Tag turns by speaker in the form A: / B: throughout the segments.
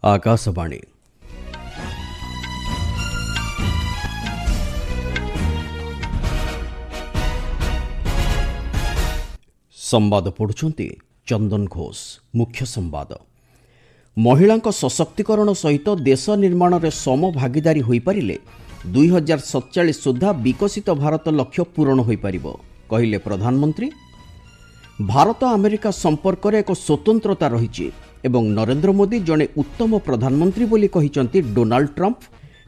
A: आकाशवाणी संवाद पढ़ुछंती चंदन घोष। मुख्य संवाद महिला सशक्तिकरण सहित देश निर्माण में सम भागीदारी हो पारे 2047 सुधा विकसित भारत लक्ष्य पूरण हो पारिबो कहिले प्रधानमंत्री। भारत अमेरिका संपर्क में एक स्वतंत्रता रही एवं नरेंद्र मोदी जड़े उत्तम प्रधानमंत्री बोली कहिसंती डोनाल्ड ट्रंप।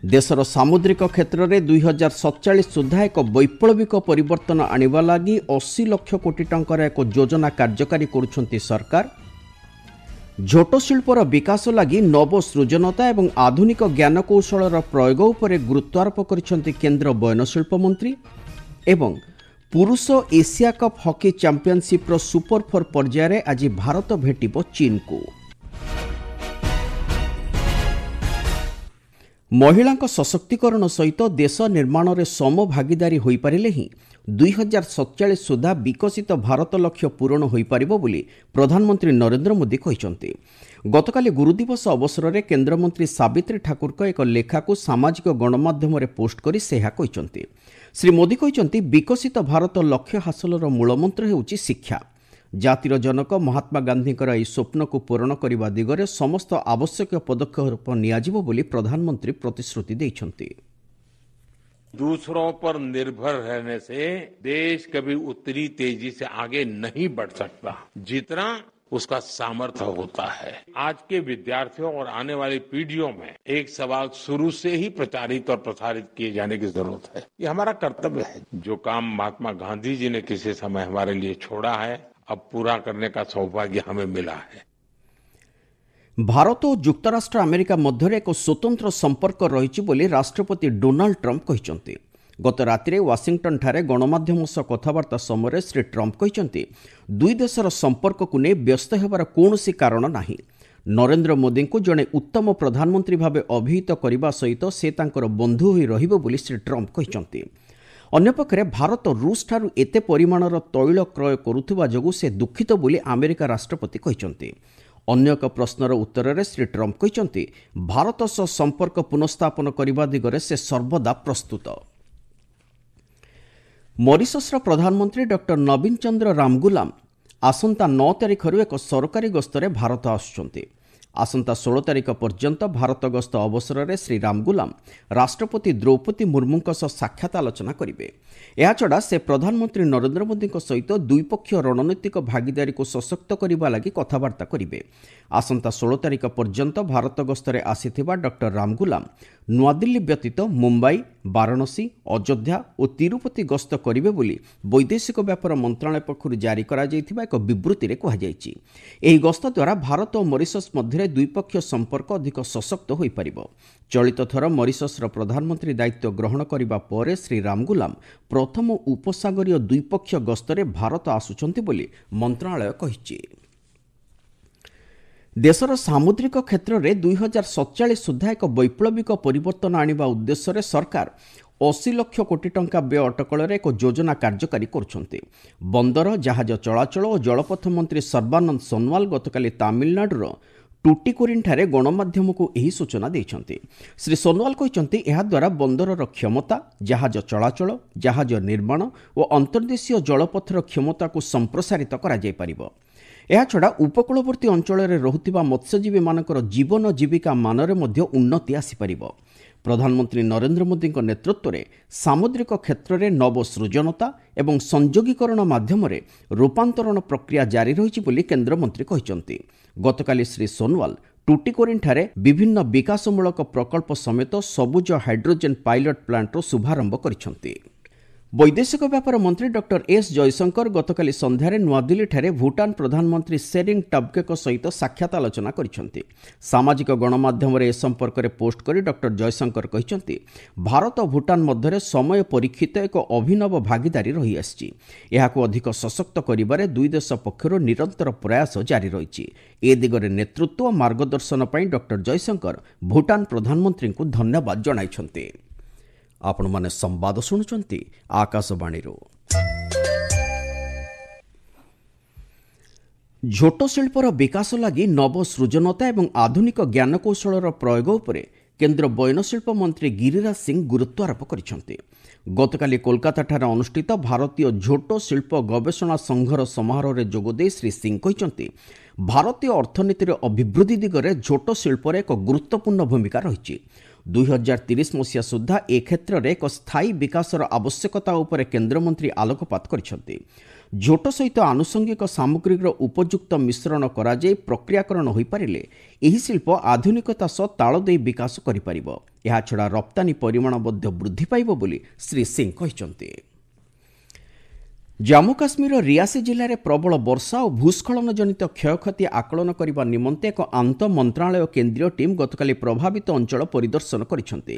A: देशर सामुद्रिक क्षेत्र में 2047 सुधा एक वैप्लविक परिवर्तन आनिबा लागि 80 लाख कोटी टंकार एक योजना कार्यकारी करुछंती सरकार। झोट शिल्पर विकास लागि नव सृजनता एवं आधुनिक ज्ञानकौशल प्रयोग उपरे गुरुत्वारोप करिसंती केंद्र बयनशिल्प मंत्री। एवं पुरुष एशिया कप हॉकी चैंपियनशिप रो सुपर 4 पर्याय आज भारत भेटिबो चीन को। महिला सशक्तिकरण सहित देश निर्माण में सम भागीदारी हो पारे ही 2047 सुधा विकसित भारत लक्ष्य पूरण हो पारिबो बोली प्रधानमंत्री नरेंद्र मोदी कहिसंती। गतकाली गुरुदिवस अवसर में केंद्रमंत्री सावित्री ठाकुर एक लेखा को सामाजिक गणमाध्यम में पोस्ट करी सेहा कहिसंती। श्री मोदी कहिसंती विकसित भारत लक्ष्य हासिलर मूलमंत्र हेउची शिक्षा। जातिर जनक महात्मा गांधीकर यह स्वप्न को पूरण करने दिगरे समस्त आवश्यक पदक्षेप नियाजिबो बोली प्रधानमंत्री प्रतिश्रुति दैछंती।
B: दूसरों पर निर्भर रहने से देश कभी उतनी तेजी से आगे नहीं बढ़ सकता जितना उसका सामर्थ्य होता है। आज के विद्यार्थियों और आने वाली पीढ़ियों में एक सवाल शुरू से ही प्रचारित और प्रसारित किए जाने की जरूरत है। ये हमारा कर्तव्य है। जो काम महात्मा गांधी जी ने किसी समय हमारे लिए छोड़ा है, अब पूरा करने का सौभाग्य हमें मिला है।
A: भारत और युक्तराष्ट्र अमेरिका मध्य एक स्वतंत्र संपर्क रही बोली राष्ट्रपति डोनाल्ड ट्रंप कहिसंती। गत रातिरे वाशिंगटन ठारे गणमाध्यम सह कथबार्ता समय श्री ट्रंप कहिसंती दुई देशर संपर्क को नहीं व्यस्त होबार कौनसी कारण नाही। नरेंद्र मोदी को जड़े उत्तम प्रधानमंत्री भाव अभिहित करने सहित से तांकर बंधु होई रहिबो बोली श्री ट्रंप कहिसंती। अन्यपक्षे भारत रूस ठारू एते परिमाणर तैल क्रय करुवा जोगु से दुखित बोली अमेरिका राष्ट्रपति कहिसंती। अन्य एक प्रश्नर उत्तर में श्री ट्रंप कहिसंती भारत सह संपर्क पुनर्स्थापन करने दिगरे से सर्वदा प्रस्तुत। मॉरिशसर प्रधानमंत्री डॉक्टर नवीन चंद्र रामगुलाम आसंता 9 तारिखर एक सरकारी गस्तरे भारत आसुचंती। आसंता 16 तारिख पर्यंत भारत गस्त अवसर में श्री रामगुलाम राष्ट्रपति द्रौपदी मुर्मू सह साक्षात आलोचना करेंगे। याछड़ा से प्रधानमंत्री नरेंद्र मोदी सहित द्विपक्षीय रणनीतिक भागीदारी को सशक्त करने लगी कथबार्ता करेंगे। आसंता 16 तारिख पर्यंत भारत गस्तरे आसीथिबा डॉक्टर रामगुलाम नुआदिल्ली व्यतीत मुंबई, वाराणसी, अयोध्या और तिरुपति गस्त करेंगे बोली वैदेशिक व्यापार मंत्रालय पक्षर जारी करा जायथिबा एक विवृत्ति में कहुଯାଇଛି। एही गस्त द्वारा भारत और मॉरिशस मध्य द्विपक्षीय संपर्क अधिक सशक्त हो पारिबो। चलित थर मॉरिशसर प्रधानमंत्री दायित्व ग्रहण करने पर श्री रामगुलाम प्रथम उपसागरीय द्विपक्षीय गस्तरे भारत आसुचंती बोली मंत्रालय कहिछि। देशर सामुद्रिक क्षेत्र में 2047 सुधा एक वैप्लविक परिवर्तन आनिबा उद्देश्य सरकार 80 लाख कोटी टंका व्यय अटकल एक योजना कार्यकारी करुछंती। बंदर, जहाज चलाचल और जलपथ मंत्री सर्बानंद सोनोवाल गतकाली तमिलनाडुर टुटिकोरिन ठारे गणमाध्यम को यही सूचना देइछंती। श्री सोनोवाल कहिसंती एहा द्वारा बंदरर क्षमता, जहाज चलाचल, जहाज निर्माण और अंतर्देशीय जलपथर क्षमता को संप्रसारित करा जाय परिबो। एहाछड़ा उपकूलवर्ती अंचल में रहुथिबा मत्स्यजीवी मानकर जीवन जीविका मानरे मध्य उन्नति आसीपारिबो। प्रधानमंत्री नरेंद्र मोदी नेतृत्व में सामुद्रिक क्षेत्र में नव सृजनता एवं संयोगीकरण माध्यम रूपांतरण प्रक्रिया जारी रही बोली केंद्रमंत्री कहिसंती। गतकाली श्री सोनोवाल टुटिकोरिन ठारे विभिन्न विकासमूलक प्रकल्प समेत सबुज हाइड्रोजेन पायलट प्लांटर शुभारंभ करिसंती। वैदेशिक व्यापार मंत्री डॉक्टर एस जयशंकर गतकाली संध्यारे नुआदिल्ली ठारे भूटान प्रधानमंत्री शेरिंग टब्गे सहित साक्षात आलोचना करिसंती। सामाजिक गणमाध्यम ए संपर्क में पोस्ट करी डॉक्टर जयशंकर कहिसंती भारत और भूटान मध्य समय परीक्षित एक अभिनव भागीदारी रही आछि। एहाको अधिक सशक्त करिबारे दुई देश पक्षर निरंतर प्रयास जारी रहिछि। ए दिगरे नेतृत्व और मार्गदर्शन पई डॉक्टर जयशंकर भूटान प्रधानमंत्री को धन्यवाद जणाइछंती। आपण माने संवाद शुणुचंती आकाशवाणी। ଝୋଟ ଶିଳ୍ପର ବିକାଶ ଲାଗି ନବସୃଜନତା ଏବଂ ଆଧୁନିକ ଜ୍ଞାନକୌଶଳର ପ୍ରୟୋଗ ଉପରେ କେନ୍ଦ୍ର ବୟନଶିଳ୍ପ ମନ୍ତ୍ରୀ ଗିରିରାଜ ସିଂ ଗୁରୁତ୍ୱାରୋପ କରିଛନ୍ତି। ଗତକାଲି କୋଲକାତାଠାରେ ଅନୁଷ୍ଠିତ ଭାରତୀୟ ଝୋଟ ଶିଳ୍ପ ଗବେଷଣା ସଂଘର ସମାରୋହରେ ଯୋଗଦେଇ ଶ୍ରୀ ସିଂ କହିଛନ୍ତି, ଭାରତୀୟ ଅର୍ଥନୀତିର ଅଭିବୃଦ୍ଧି ଦିଗରେ ଝୋଟ ଶିଳ୍ପର ଏକ ଗୁରୁତ୍ୱପୂର୍ଣ୍ଣ ଭୂମିକା ରହିଛି। 2030 ମସିହା ସୁଦ୍ଧା ଏ କ୍ଷେତ୍ରରେ ଏକ ସ୍ଥାୟୀ ବିକାଶର ଆବଶ୍ୟକତା ଉପରେ କେନ୍ଦ୍ରମନ୍ତ୍ରୀ ଆଲୋକପାତ କରିଛନ୍ତି। ଝୋଟ ସହିତ ଆନୁଷଙ୍ଗିକ ସାମଗ୍ରୀର ଉପଯୁକ୍ତ ମିଶ୍ରଣ କରାଯାଇ ପ୍ରକ୍ରିୟାକରଣ ହୋଇପାରିଲେ ଏହି ଶିଳ୍ପ ଆଧୁନିକତା ସହ ତାଳ ଦେଇ ବିକାଶ କରିପାରିବ। ଏହାଛଡ଼ା ରପ୍ତାନୀ ପରିମାଣ ମଧ୍ୟ ବୃଦ୍ଧି ପାଇବ ବୋଲି ଶ୍ରୀ ସିଂ କହିଛନ୍ତି। ଜାମ୍ମୁ କାଶ୍ମୀରର ରିଆସି ଜିଲ୍ଲାରେ ପ୍ରବଳ ବର୍ଷା ଓ ଭୂସ୍ଖଳନ ଜନିତ କ୍ଷୟକ୍ଷତି ଆକଳନ କରିବା ନିମନ୍ତେ ଏକ ଆନ୍ତଃ ମନ୍ତ୍ରଣାଳୟ କେନ୍ଦ୍ରୀୟ ଟିମ୍ ଗତକାଲି ପ୍ରଭାବିତ ଅଞ୍ଚଳ ପରିଦର୍ଶନ କରିଛନ୍ତି।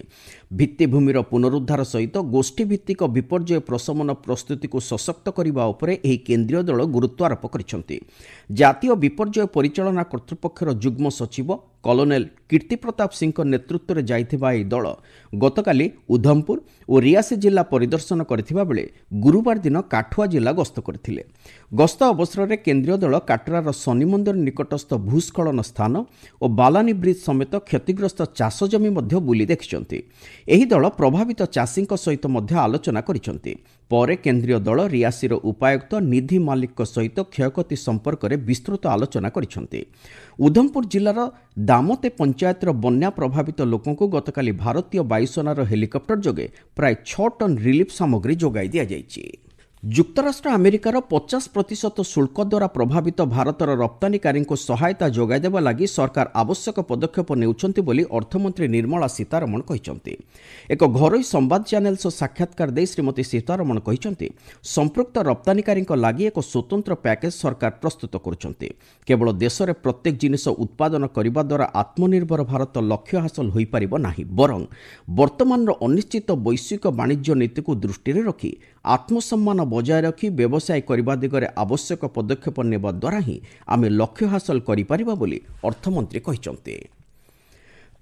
A: ଭିତ୍ତିଭୂମିର ପୁନରୁଦ୍ଧାର ସହିତ ଗୋଷ୍ଠୀଭିତ୍ତିକ ବିପର୍ଯ୍ୟୟ ପ୍ରଶମନ ପ୍ରସ୍ତୁତିକୁ ସଶକ୍ତ କରିବା ଉପରେ ଏହି କେନ୍ଦ୍ରୀୟ ଦଳ ଗୁରୁତ୍ୱାରୋପ କରିଛନ୍ତି। ଜାତୀୟ ବିପର୍ଯ୍ୟୟ ପରିଚାଳନା କର୍ତ୍ତୃପକ୍ଷର ଯୁଗ୍ମ ସଚିବ କଲୋନେଲ କୀର୍ତ୍ତି ପ୍ରତାପ ସିଂଙ୍କ ନେତୃତ୍ୱରେ ଯାଇଥିବା ଏହି ଦଳ ଗତକାଲି ଉଧମପୁର ଓ ରିଆସି ଜିଲ୍ଲା ପରିଦର୍ଶନ କରିଥିବା ବେଳେ ଗୁରୁବାର ଦିନ କାଠୁଆ ଜିଲ୍ଲା ଗସ୍ତ କରିଥିଲେ। ଗସ୍ତ ଅବସରରେ କେନ୍ଦ୍ରୀୟ ଦଳ କାଟରାର ଶନି ମନ୍ଦିର ନିକଟସ୍ଥ ଭୂସ୍ଖଳନ ସ୍ଥାନ ଓ ବାଲାନୀ ବ୍ରିଜ୍ ସମେତ କ୍ଷତିଗ୍ରସ୍ତ ଚାଷ ଜମି ମଧ୍ୟ ବୁଲି ଦେଖିଛନ୍ତି। ଏହି ଦଳ ପ୍ରଭାବିତ ଚାଷୀଙ୍କ ସହିତ ମଧ୍ୟ ଆଲୋଚନା କରିଛନ୍ତି। ପରେ କେନ୍ଦ୍ରୀୟ ଦଳ ରିଆସିର ଉପାୟୁକ୍ତ ନିଧି ମାଲିକଙ୍କ ସହିତ କ୍ଷୟକ୍ଷତି ସମ୍ପର୍କରେ ବିସ୍ତୃତ ଆଲୋଚନା କରିଛନ୍ତି। ଉଧମପୁର ଜିଲ୍ଲାର ଦାମତେ ପଞ୍ଚାୟତର ବନ୍ୟା ପ୍ରଭାବିତ ଲୋକଙ୍କୁ ଗତକାଲି ଭାରତୀୟ ବାୟୁସେନାର ହେଲିକପ୍ଟର ଯୋଗେ ପ୍ରାୟ 6 ଟନ୍ ରିଲିଫ୍ ସାମଗ୍ରୀ ଯୋଗାଇ ଦିଆଯାଇଛି। ଯୁକ୍ତରାଷ୍ଟ୍ର ଆମେରିକାର 50% ଶୁଳ୍କ ଦ୍ୱାରା ପ୍ରଭାବିତ ଭାରତର ରପ୍ତାନୀକାରୀଙ୍କୁ ସହାୟତା ଯୋଗାଇ ଦେବା ଲାଗି ସରକାର ଆବଶ୍ୟକ ପଦକ୍ଷେପ ନେଉଛନ୍ତି ବୋଲି ଅର୍ଥମନ୍ତ୍ରୀ ନିର୍ମଳା ସୀତାରମଣ କହିଛନ୍ତି। ଏକ ଘରୋଇ ସମ୍ବାଦ ଚ୍ୟାନେଲ ସହ ସାକ୍ଷାତକାର ଦେଇ ଶ୍ରୀମତୀ ସୀତାରମଣ କହିଛନ୍ତି, ସମ୍ପୃକ୍ତ ରପ୍ତାନୀକାରୀଙ୍କ ଲାଗି ଏକ ସ୍ୱତନ୍ତ୍ର ପ୍ୟାକେଜ ସରକାର ପ୍ରସ୍ତୁତ କରୁଛନ୍ତି। କେବଳ ଦେଶରେ ପ୍ରତ୍ୟେକ ଜିନିଷ ଉତ୍ପାଦନ କରିବା ଦ୍ୱାରା ଆତ୍ମନିର୍ଭର ଭାରତ ଲକ୍ଷ୍ୟ ହାସଲ ହୋଇପାରିବ ନାହିଁ, ବରଂ ବର୍ତ୍ତମାନର ଅନିଶ୍ଚିତ ବୈଶ୍ୱିକ ବାଣିଜ୍ୟ ନୀତିକୁ ଦୃଷ୍ଟିରେ ରଖି ଆତ୍ମସମ୍ମାନ ବଜାୟ ରଖି ବ୍ୟବସାୟ କରିବା ଦିଗରେ ଆବଶ୍ୟକ ପଦକ୍ଷେପ ନେବା ଦ୍ୱାରା ହିଁ ଆମେ ଲକ୍ଷ୍ୟ ହାସଲ କରିପାରିବା ବୋଲି ଅର୍ଥମନ୍ତ୍ରୀ କହିଛନ୍ତି।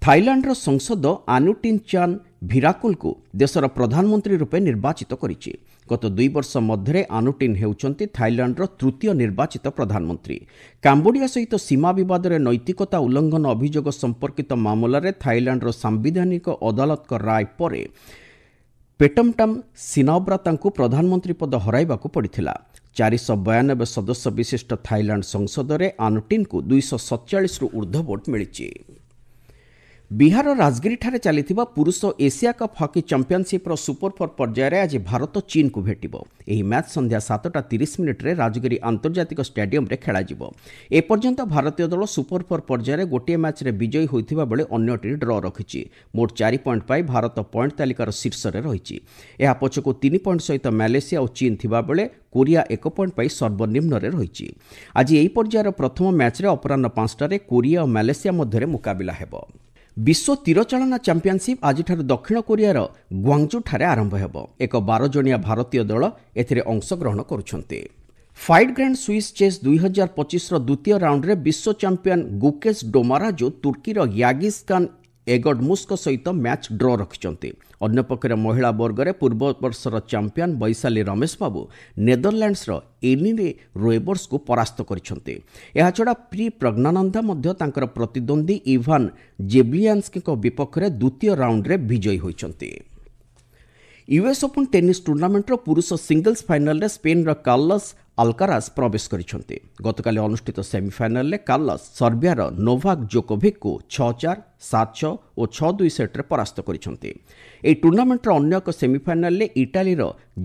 A: ଥାଇଲାଣ୍ଡର ସଂସଦ ଆନୁଟିନ୍ ଚାନ୍ ଭିରାକୁଲଙ୍କୁ ଦେଶର ପ୍ରଧାନମନ୍ତ୍ରୀ ରୂପେ ନିର୍ବାଚିତ କରିଛି। ଗତ 2 ବର୍ଷ ମଧ୍ୟରେ ଆନୁଟିନ୍ ହେଉଛନ୍ତି ଥାଇଲାଣ୍ଡର ତୃତୀୟ ନିର୍ବାଚିତ ପ୍ରଧାନମନ୍ତ୍ରୀ। କାମ୍ବୋଡିଆ ସହିତ ସୀମା ବିବାଦରେ ନୈତିକତା ଉଲ୍ଲଂଘନ ଅଭିଯୋଗ ସମ୍ପର୍କିତ ମାମଲାରେ ଥାଇଲାଣ୍ଡର ସାମ୍ବିଧାନିକ ଅଦାଲତଙ୍କ ରାୟ ପରେ ପେଟମଟାମ୍ ସିନାବ୍ରା ତାଙ୍କୁ ପ୍ରଧାନମନ୍ତ୍ରୀ ପଦ ହରାଇବାକୁ ପଡ଼ିଥିଲା। 492 ସଦସ୍ୟ ବିଶିଷ୍ଟ ଥାଇଲାଣ୍ଡ ସଂସଦରେ ଆନୁଟିନ୍ଙ୍କୁ 247ରୁ ଉର୍ଦ୍ଧ୍ୱ ଭୋଟ ମିଳିଛି। ବିହାର ରାଜଗିରିଠାରେ ଚାଲିଥିବା ପୁରୁଷ ଏସିଆ କପ୍ ହକି ଚାମ୍ପିୟନସିପ୍ର ସୁପର 4 ପର୍ଯ୍ୟାୟରେ ଆଜି ଭାରତ ଚୀନକୁ ଭେଟିବ। ଏହି ମ୍ୟାଚ୍ ସନ୍ଧ୍ୟା 7:30 ରାଜଗିରି ଆନ୍ତର୍ଜାତିକ ଷ୍ଟାଡିୟମରେ ଖେଳାଯିବ। ଏପର୍ଯ୍ୟନ୍ତ ଭାରତୀୟ ଦଳ ସୁପର 4 ପର୍ଯ୍ୟାୟରେ ଗୋଟିଏ ମ୍ୟାଚ୍ରେ ବିଜୟୀ ହୋଇଥିବା ବେଳେ ଅନ୍ୟଟି ଡ୍ର ରଖିଛି। ମୋଟ 4 ପଏଣ୍ଟ ପାଇ ଭାରତ ପଏଣ୍ଟ ତାଲିକାର ଶୀର୍ଷରେ ରହିଛି। ଏହା ପଛକୁ 3 ପଏଣ୍ଟ ସହିତ ମାଲେସିଆ ଓ ଚୀନ ଥିବାବେଳେ କୋରିଆ 1 ପଏଣ୍ଟ ପାଇ ସର୍ବନିମ୍ନରେ ରହିଛି। ଆଜି ଏହି ପର୍ଯ୍ୟାୟର ପ୍ରଥମ ମ୍ୟାଚ୍ରେ ଅପରାହ୍ନ 5ଟାରେ କୋରିଆ ଓ ମାଲେସିଆ ମଧ୍ୟରେ ମୁକାବିଲା ହେବ। ବିଶ୍ୱ ତୀରଚାଳନା ଚାମ୍ପିୟନସିପ୍ ଆଜିଠାରୁ ଦକ୍ଷିଣ କୋରିଆର ଗ୍ୱାଙ୍ଗଜୁଠାରେ ଆରମ୍ଭ ହେବ। ଏକ 12 ଜଣିଆ ଭାରତୀୟ ଦଳ ଏଥିରେ ଅଂଶଗ୍ରହଣ କରୁଛନ୍ତି। ଫାଇଡ୍ ଗ୍ରାଣ୍ଡ ସୁଇସ୍ ଚେସ୍ 2025ର ଦ୍ୱିତୀୟ ରାଉଣ୍ଡରେ ବିଶ୍ୱ ଚାମ୍ପିୟନ ଗୁକେଶ ଡୋମାରାଜୋ ତୁର୍କୀର ୟାଗିସ୍କାନ ଏଗଡମୁସଙ୍କ ସହିତ ମ୍ୟାଚ୍ ଡ୍ର ରଖିଛନ୍ତି। ଅନ୍ୟପକ୍ଷରେ ମହିଳା ବର୍ଗରେ ପୂର୍ବ ବର୍ଷର ଚାମ୍ପିୟନ ବୈଶାଲୀ ରମେଶ ବାବୁ ନେଦରଲ୍ୟାଣ୍ଡସର ଏନିରେ ରୋଏବର୍ସଙ୍କୁ ପରାସ୍ତ କରିଛନ୍ତି। ଏହାଛଡ଼ା ପ୍ରି ପ୍ରଜ୍ଞାନନ୍ଦା ମଧ୍ୟ ତାଙ୍କର ପ୍ରତିଦ୍ୱନ୍ଦ୍ୱୀ ଇଭାନ ଜେବ୍ଲିଆନ୍ସ୍କିଙ୍କ ବିପକ୍ଷରେ ଦ୍ୱିତୀୟ ରାଉଣ୍ଡରେ ବିଜୟୀ ହୋଇଛନ୍ତି। ୟୁଏସ୍ ଓପନ୍ ଟେନିସ୍ ଟୁର୍ଣ୍ଣାମେଣ୍ଟର ପୁରୁଷ ସିଙ୍ଗଲ୍ସ ଫାଇନାଲରେ ସ୍ପେନ୍ର କାର୍ଲସ୍ ଆଲକାରାଜ ପ୍ରବେଶ କରିଛନ୍ତି। ଗତକାଲି ଅନୁଷ୍ଠିତ ସେମିଫାଇନାଲରେ କାର୍ଲସ୍ ସର୍ବିଆର ନୋଭାକ୍ ଜୋକୋଭିକ୍କୁ 6-4, 7-6 ଓ 6-2 ସେଟ୍ରେ ପରାସ୍ତ କରିଛନ୍ତି। ଏହି ଟୁର୍ଣ୍ଣାମେଣ୍ଟର ଅନ୍ୟ ଏକ ସେମିଫାଇନାଲରେ ଇଟାଲୀର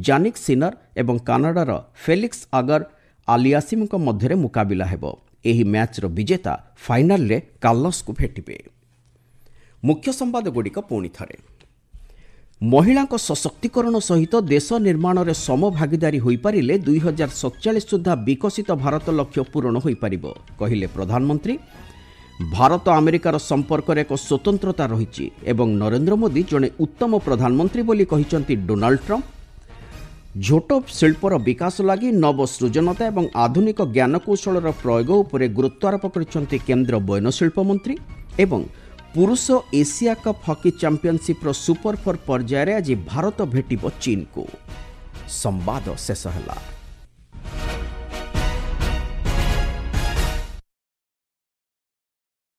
A: ଜାନିକ୍ ସିନର ଏବଂ କାନାଡାର ଫେଲିକ୍ସ ଆଗର ଆଲିଆସିମଙ୍କ ମଧ୍ୟରେ ମୁକାବିଲା ହେବ। ଏହି ମ୍ୟାଚ୍ର ବିଜେତା ଫାଇନାଲରେ କାର୍ଲସ୍କୁ ଭେଟିବେ। ମୁଖ୍ୟ ସମ୍ବାଦଗୁଡ଼ିକ ପୁଣି ଥରେ। ମହିଳାଙ୍କ ସଶକ୍ତିକରଣ ସହିତ ଦେଶ ନିର୍ମାଣରେ ସମଭାଗିଦାରୀ ହୋଇପାରିଲେ 2047 ସୁଦ୍ଧା ବିକଶିତ ଭାରତ ଲକ୍ଷ୍ୟ ପୂରଣ ହୋଇପାରିବ, କହିଲେ ପ୍ରଧାନମନ୍ତ୍ରୀ। ଭାରତ ଆମେରିକାର ସମ୍ପର୍କରେ ଏକ ସ୍ୱତନ୍ତ୍ରତା ରହିଛି ଏବଂ ନରେନ୍ଦ୍ର ମୋଦି ଜଣେ ଉତ୍ତମ ପ୍ରଧାନମନ୍ତ୍ରୀ ବୋଲି କହିଛନ୍ତି ଡୋନାଲ୍ଡ ଟ୍ରମ୍ପ। ଝୋଟ ଶିଳ୍ପର ବିକାଶ ଲାଗି ନବସୃଜନତା ଏବଂ ଆଧୁନିକ ଜ୍ଞାନକୌଶଳର ପ୍ରୟୋଗ ଉପରେ ଗୁରୁତ୍ୱାରୋପ କରିଛନ୍ତି କେନ୍ଦ୍ର ବୟନଶିଳ୍ପ ମନ୍ତ୍ରୀ। ଏବଂ ପୁରୁଷ ଏସିଆ କପ୍ ହକି ଚାମ୍ପିୟନସିପ୍ର ସୁପର 4 ପର୍ଯ୍ୟାୟରେ ଆଜି ଭାରତ ଭେଟିବ ଚୀନକୁ। ସମ୍ବାଦ ଶେଷ ହେଲା।